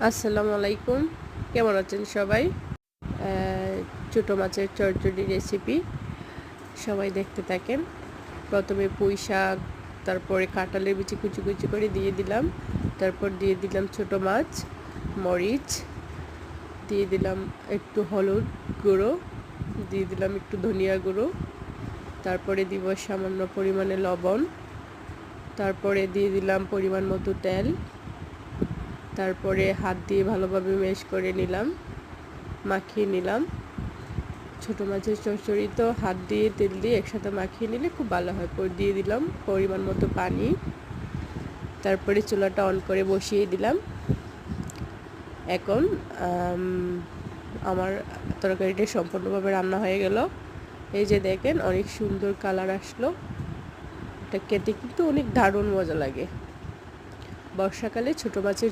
আসসালামু আলাইকুম, কেমন আছেন সবাই? ছোটো মাছের চচ্চড়ি রেসিপি সবাই দেখতে থাকেন। প্রথমে পুঁই শাক, তারপরে কাঁঠালের বিচি কুচি কুচি করে দিয়ে দিলাম। তারপর দিয়ে দিলাম ছোটো মাছ, মরিচ, দিয়ে দিলাম একটু হলুদ গুঁড়ো, দিয়ে দিলাম একটু ধনিয়া গুঁড়ো, তারপরে দিব সামান্য পরিমাণে লবণ, তারপরে দিয়ে দিলাম পরিমাণ মতো তেল, তারপরে হাত দিয়ে ভালোভাবে ম্যাশ করে নিলাম, মাখিয়ে নিলাম। ছোটো মাছের চচ্চড়ি তো হাত দিয়ে তেল দিয়ে একসাথে মাখিয়ে নিলে খুব ভালো হয়। দিয়ে দিলাম পরিমাণ মতো পানি, তারপরে চুলাটা অন করে বসিয়ে দিলাম। এখন আমার তরকারিটা সম্পূর্ণভাবে রান্না হয়ে গেল। এই যে দেখেন, অনেক সুন্দর কালার আসলো। এটা খেতে কিন্তু অনেক দারুণ মজা লাগে। বর্ষাকালে ছোটো মাছের